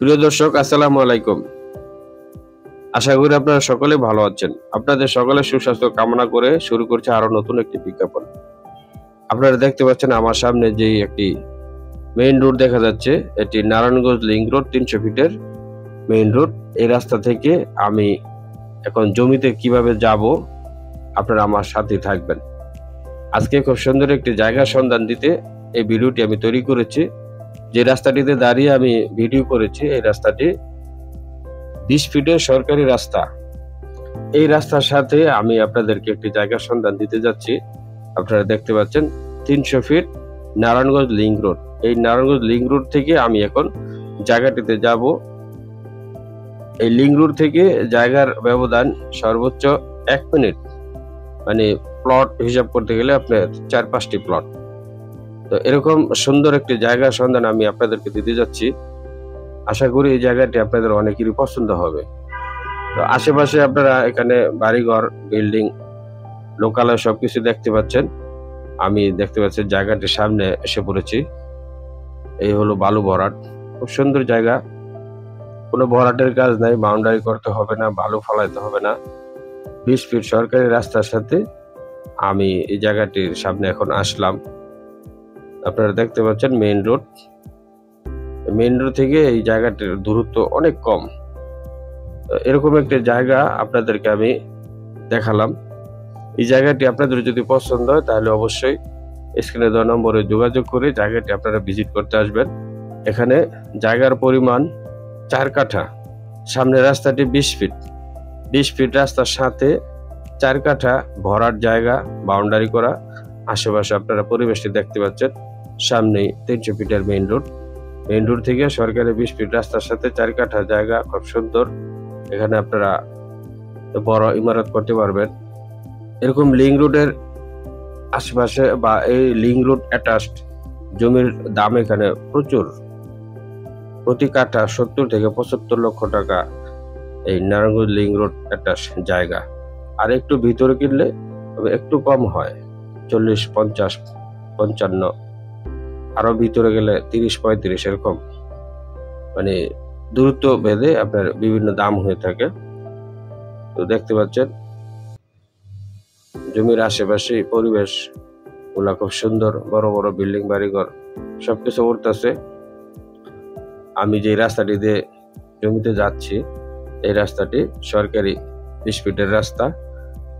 প্রিয় দর্শক, আসসালামু আলাইকুম। আশা করি আপনারা সকলে ভালো আছেন। আপনাদের সকলের সুস্বাস্থ্য কামনা করে শুরু করছে আরো নতুন একটি বিজ্ঞাপন। আপনারা দেখতে পাচ্ছেন আমার সামনে যেই একটি মেইন রোড দেখা যাচ্ছে, এটি নারায়ণগঞ্জ লিংক রোড, ৩০০ ফিটের মেইন রোড। এই রাস্তা থেকে আমি এখন জমিতে কিভাবে যাব, আপনারা আমার সাথে থাকবেন। আজকে খুব সুন্দর একটি জায়গার সন্ধান দিতে এই ভিডিওটি আমি তৈরি করেছি। যে রাস্তাটিতে দাঁড়িয়ে আমি ভিডিও করেছি, এই রাস্তাটি ২০ ফিটের সরকারি রাস্তা। এই রাস্তার সাথে আমি আপনাদেরকে একটি জায়গার সন্ধান দিতে যাচ্ছি। আপনারা দেখতে পাচ্ছেন ৩০০ ফিট নারায়ণগঞ্জ লিংক রোড। এই নারায়ণগঞ্জ লিংক রোড থেকে আমি এখন জায়গাটিতে যাব। এই লিংক রোড থেকে জায়গার ব্যবধান সর্বোচ্চ ১ মিনিট, মানে প্লট হিসাব করতে গেলে আপনার ৪-৫টি প্লট। তো এরকম সুন্দর একটি জায়গার সন্ধান আমি আপনাদেরকে দিতে যাচ্ছি। আশা করি এই জায়গাটি আপনাদের অনেকেরই পছন্দ হবে। তো আশেপাশে আপনারা এখানে বাড়িঘর, বিল্ডিং, লোকালয় সবকিছু দেখতে পাচ্ছেন। আমি দেখতে পাচ্ছি জায়গাটির সামনে এসে পড়েছি। এই হলো বালু ভরাট, খুব সুন্দর জায়গা। কোনো ভরাটের কাজ নাই, বাউন্ডারি করতে হবে না, বালু ফালাইতে হবে না। ২০ ফিট সরকারি রাস্তার সাথে আমি এই জায়গাটির সামনে এখন আসলাম। আপনারা দেখতে পাচ্ছেন মেইন রোড। মেইন রোড থেকে এই জায়গাটির দূরত্ব অনেক কম। এরকম একটা জায়গা আপনাদেরকে আমি দেখালাম। এই জায়গাটি আপনাদের যদি পছন্দ হয় তাহলে অবশ্যই স্ক্রিনে দেওয়া নম্বরে যোগাযোগ করে জায়গাটি আপনারা ভিজিট করতে আসবেন। এখানে জায়গার পরিমাণ ৪ কাঠা। সামনে রাস্তাটি ২০ ফিট। ২০ ফিট রাস্তার সাথে ৪ কাঠা ভরাট জায়গা, বাউন্ডারি করা। আশেপাশে আপনারা পরিবেশটি দেখতে পাচ্ছেন। সামনেই ৩০০ ফিটের মেইন রোড। মেইন রোড থেকে সরকারি ২০ ফিট রাস্তার সাথে ৪ কাঠা জায়গা, খুব সুন্দর। এখানে আপনারা বড় ইমারত করতে পারবেন। এরকম লিংক রোডের আশেপাশে বা এই লিংক রোড অ্যাটাচড জমির দাম এখানে প্রচুর। প্রতি কাঠা ৭০ থেকে ৭৫ লক্ষ টাকা এই নারায়ণগঞ্জ লিংক রোড অ্যাটাচ জায়গা। আর একটু ভিতরে কিনলে তবে একটু কম হয়, ৪০, ৫০, ৫৫। আরো ভিতরে গেলে ৩০-৩৫ এরকম, মানে দূরত্ব ভেদে আপনার বিভিন্ন দাম হয়ে থাকে। তো দেখতে পাচ্ছেন জমির আশেপাশে পরিবেশ গুলা খুব সুন্দর, বড় বড় বিল্ডিং, বাড়িঘর সবকিছু উঠতেছে। আমি যে রাস্তাটি দিয়ে জমিতে যাচ্ছি, এই রাস্তাটি সরকারি ২০ ফিটের রাস্তা।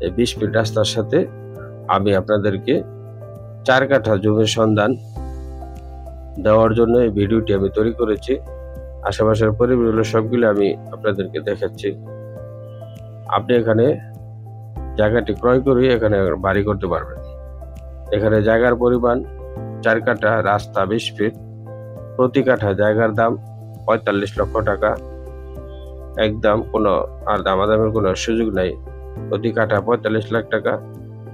এই ২০ ফিট রাস্তার সাথে আমি আপনাদেরকে ৪ কাঠা জমির সন্ধান দেওয়ার জন্য এই ভিডিওটি আমি তৈরি করেছি। আশেপাশের পরিবেশগুলো সবগুলো আমি আপনাদেরকে দেখাচ্ছি। আপনি এখানে জায়গাটি ক্রয় করে এখানে বাড়ি করতে পারবেন। এখানে জায়গার পরিমাণ ৪ কাঠা, রাস্তা ২০ ফিট। প্রতি কাঠা জায়গার দাম ৪৫ লক্ষ টাকা। একদম কোনো আর দামাদামের কোনো সুযোগ নাই। প্রতি কাঠা ৪৫ লাখ টাকা।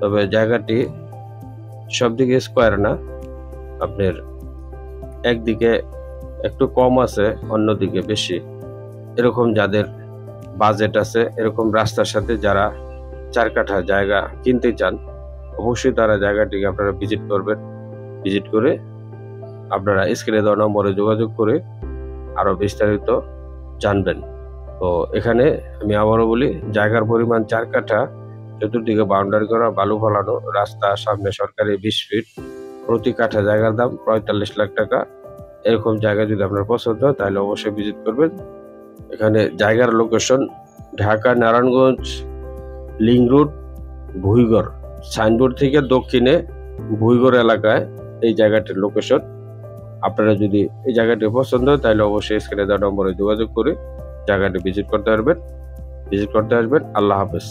তবে জায়গাটি সব দিকে স্কোয়ার না, আপনার একদিকে একটু কম আছে, অন্যদিকে বেশি। এরকম যাদের বাজেট আছে, এরকম রাস্তার সাথে যারা ৪ কাঠা জায়গা কিনতে চান, অবশ্যই তারা জায়গাটিকে আপনারা ভিজিট করবেন। ভিজিট করে আপনারা স্ক্রিনে দেওয়া নম্বরে যোগাযোগ করে আরো বিস্তারিত জানবেন। তো এখানে আমি আবারও বলি, জায়গার পরিমাণ ৪ কাঠা, চতুর্দিকে বাউন্ডারি করা, বালু ফেলানো রাস্তা, সামনে সরকারি ২০ ফিট। প্রতি কাঠা জায়গার দাম ৪৫ লাখ টাকা। এরকম জায়গা যদি আপনার পছন্দ হয় তাহলে অবশ্যই ভিজিট করবেন। এখানে জায়গার location Dhaka Narayanganj link road, Bhuigarh. Signboard থেকে দক্ষিণে ভুইগড় এলাকায় এই জায়গাটির লোকেশন। আপনারা যদি এই জায়গাটি পছন্দ হয় তাহলে অবশ্যই স্ক্রিনে দেওয়া নম্বরে যোগাযোগ করে জায়গাটি ভিজিট করতে আসবেন। আল্লাহ হাফেজ।